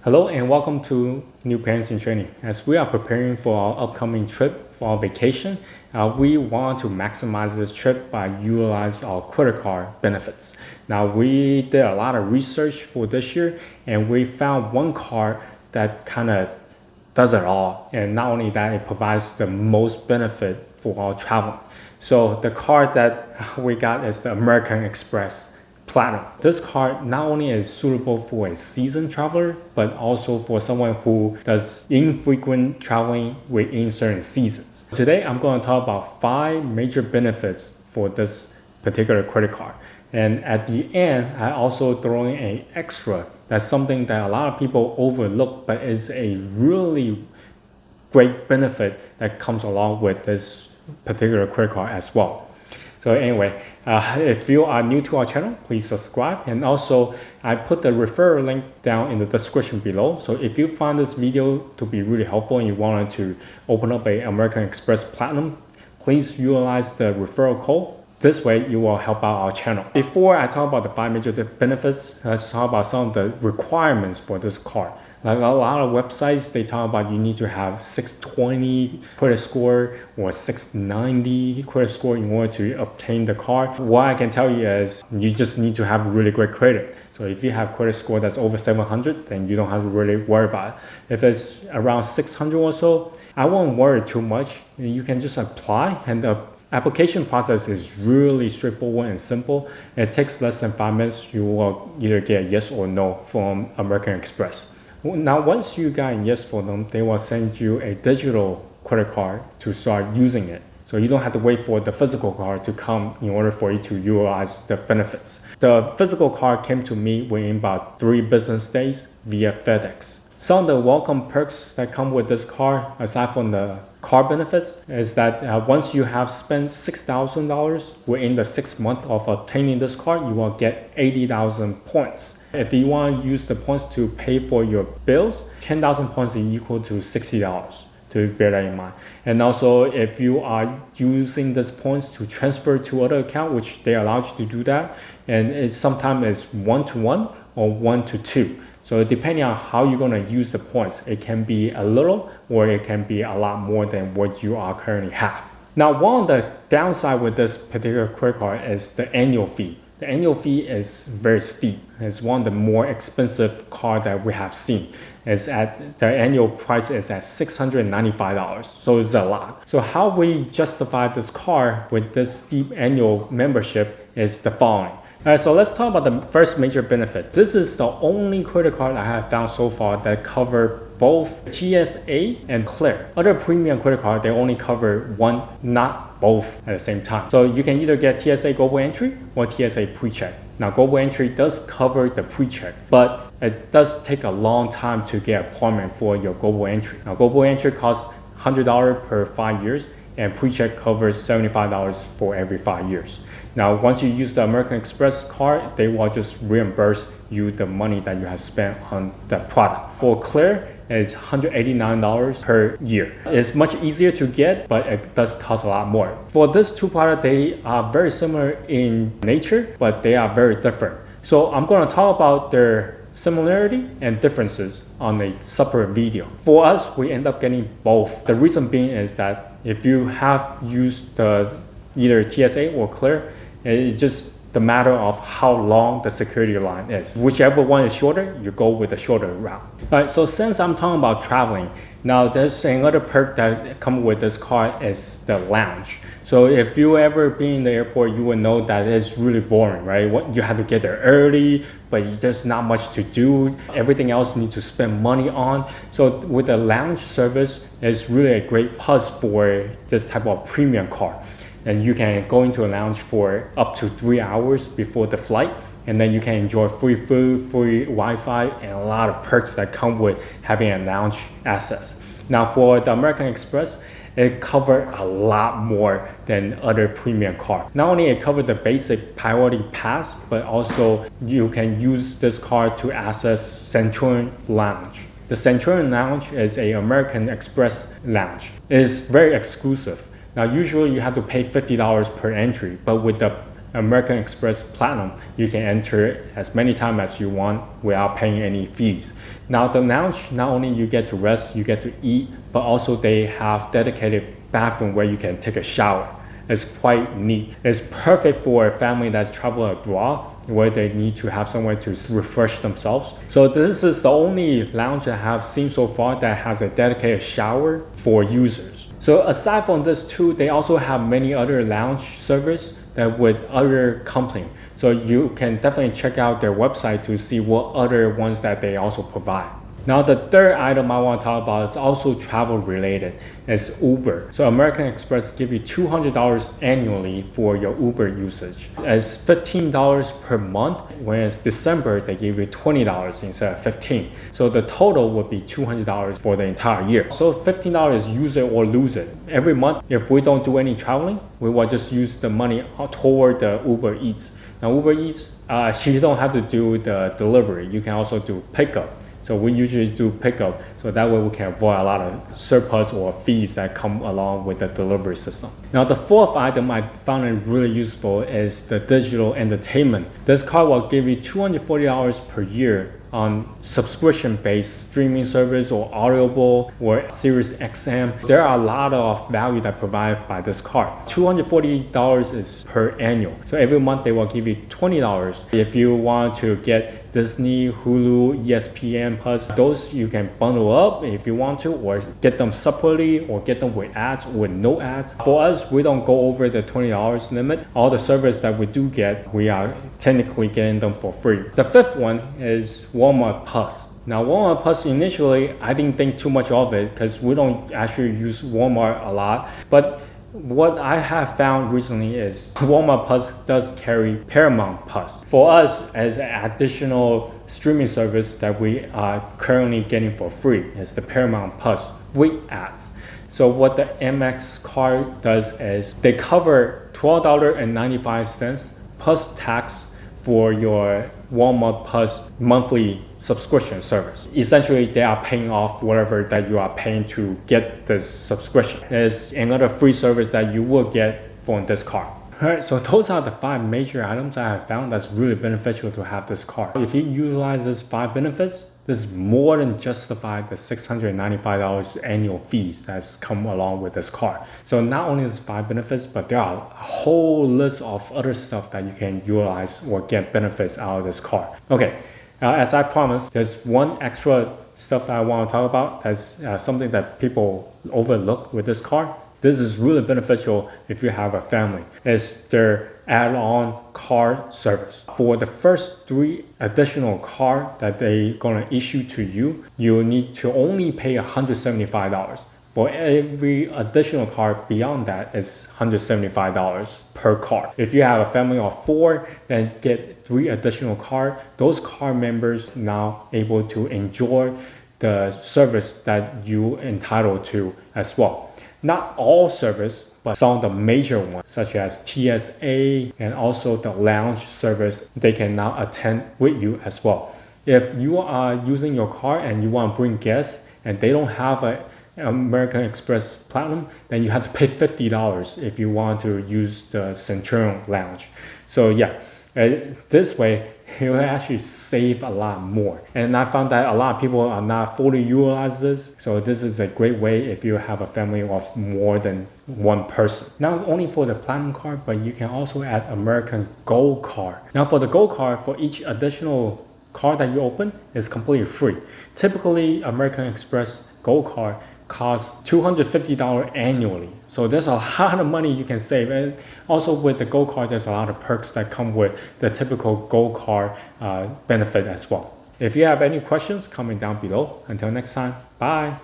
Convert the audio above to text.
Hello and welcome to New Parents in Training. As we are preparing for our upcoming trip for our vacation, we want to maximize this trip by utilizing our credit card benefits. Now we did a lot of research for this year and we found one card that kind of does it all. And not only that, it provides the most benefit for our traveling. So the card that we got is the American Express Platinum. This card not only is suitable for a seasoned traveler, but also for someone who does infrequent traveling within certain seasons. Today, I'm going to talk about 5 major benefits for this particular credit card. And at the end, I also throw in an extra. That's something that a lot of people overlook, but is a really great benefit that comes along with this particular credit card as well. So anyway, if you are new to our channel, please subscribe. And also, I put the referral link down in the description below. So if you find this video to be really helpful and you wanted to open up a American Express Platinum, please utilize the referral code. This way, you will help out our channel. Before I talk about the 5 major benefits, let's talk about some of the requirements for this card. Like a lot of websites, they talk about you need to have 620 credit score or 690 credit score in order to obtain the card. What I can tell you is you just need to have really great credit. So if you have credit score that's over 700, then you don't have to really worry about it. If it's around 600 or so, I won't worry too much. You can just apply, and the application process is really straightforward and simple. It takes less than 5 minutes. You will either get a yes or no from American Express. Now, once you got a yes for them, they will send you a digital credit card to start using it. So you don't have to wait for the physical card to come in order for you to utilize the benefits. The physical card came to me within about 3 business days via FedEx. Some of the welcome perks that come with this card, aside from the card benefits, is that once you have spent $6,000 within the 6 months of obtaining this card, you will get 80,000 points. If you want to use the points to pay for your bills, 10,000 points is equal to $60. To bear that in mind. And also, if you are using these points to transfer to other account, which they allow you to do that, and it's sometimes it's 1-to-1 or 1-to-2. So depending on how you're going to use the points, it can be a little or it can be a lot more than what you are currently have. Now, one of the downside with this particular credit card is the annual fee. The annual fee is very steep. It's one of the more expensive cards that we have seen. The annual price is at $695, so it's a lot. So how we justify this card with this steep annual membership is the following. All right, so let's talk about the first major benefit. This is the only credit card I have found so far that cover both TSA and Clear. Other premium credit card, they only cover one, not both at the same time. So you can either get TSA Global Entry or TSA Pre-Check. Now, Global Entry does cover the pre-check, but it does take a long time to get appointment for your Global Entry. Now, Global Entry costs $100 per 5 years, and pre-check covers $75 for every 5 years. Now, once you use the American Express card, they will just reimburse you the money that you have spent on the product. For Clear, it's $189 per year. It's much easier to get, but it does cost a lot more. For these 2 products, they are very similar in nature, but they are very different. So I'm going to talk about their similarity and differences on a separate video. For us, we end up getting both. The reason being is that if you have used either TSA or Clear, it's just the matter of how long the security line is. Whichever one is shorter, you go with the shorter route. All right, so since I'm talking about traveling, now there's another perk that comes with this card is the lounge. So if you ever been in the airport, you will know that it's really boring, right? You have to get there early, but there's not much to do. Everything else you need to spend money on. So with the lounge service, it's really a great plus for this type of premium card. And you can go into a lounge for up to 3 hours before the flight. And then you can enjoy free food, free Wi-Fi, and a lot of perks that come with having a lounge access. Now for the American Express, it covers a lot more than other premium cards. Not only it covers the basic priority pass, but also you can use this card to access Centurion Lounge. The Centurion Lounge is an American Express lounge. It is very exclusive. Now, usually you have to pay $50 per entry, but with the American Express Platinum, you can enter as many times as you want without paying any fees. Now the lounge, not only you get to rest, you get to eat, but also they have dedicated bathroom where you can take a shower. It's quite neat. It's perfect for a family that's traveling abroad where they need to have somewhere to refresh themselves. So this is the only lounge I have seen so far that has a dedicated shower for users. So aside from this too, they also have many other lounge service that with other company. So you can definitely check out their website to see what other ones that they also provide. Now the third item I want to talk about is also travel related. It's Uber. So American Express give you $200 annually for your Uber usage. It's $15 per month, whereas December they give you $20 instead of $15. So the total would be $200 for the entire year. So $15 is use it or lose it. Every month, if we don't do any traveling, we will just use the money toward the Uber Eats. Now Uber Eats, you don't have to do the delivery. You can also do pickup. So we usually do pickup, so that way we can avoid a lot of surplus or fees that come along with the delivery system. Now the fourth item I found it really useful is the digital entertainment. This card will give you $240 per year on subscription-based streaming service or Audible or Sirius XM. There are a lot of value that provided by this card. $240 is per annual. So every month they will give you $20. If you want to get Disney, Hulu, ESPN Plus, those you can bundle up if you want to, or get them separately, or get them with ads or with no ads. For us, we don't go over the $20 limit. All the service that we do get, we are technically getting them for free. The fifth one is Walmart Plus. Now Walmart Plus, initially I didn't think too much of it because we don't actually use Walmart a lot, but what I have found recently is Walmart Plus does carry Paramount Plus. For us, as an additional streaming service that we are currently getting for free is the Paramount Plus with ads. So what the Amex card does is they cover $12.95 plus tax for your Walmart Plus monthly subscription service. Essentially, they are paying off whatever that you are paying to get this subscription. There's another free service that you will get from this card. Alright, so those are the 5 major items I have found that's really beneficial to have this card. If you utilize these 5 benefits, this more than justify the $695 annual fees that's come along with this card. So not only is 5 benefits, but there are a whole list of other stuff that you can utilize or get benefits out of this card. Okay, as I promised, there's one extra stuff I want to talk about. That's something that people overlook with this card. This is really beneficial if you have a family. It's their add-on card service. For the first 3 additional card that they're gonna issue to you, you need to only pay $175. For every additional card beyond that is $175 per card. If you have a family of 4, then get 3 additional cards. Those card members now able to enjoy the service that you entitled to as well. Not all service, but some of the major ones, such as TSA and also the lounge service, they can now attend with you as well. If you are using your car and you want to bring guests and they don't have an American Express Platinum, then you have to pay $50 if you want to use the Centurion Lounge. So yeah, this way, you will actually save a lot more. And I found that a lot of people are not fully utilize this. So this is a great way if you have a family of more than 1 person. Not only for the Platinum card, but you can also add American Gold card. Now for the Gold card, for each additional card that you open, is completely free. Typically, American Express Gold card costs $250 annually. So there's a lot of money you can save. And also with the Gold card, there's a lot of perks that come with the typical Gold card benefit as well. If you have any questions, comment down below. Until next time, bye.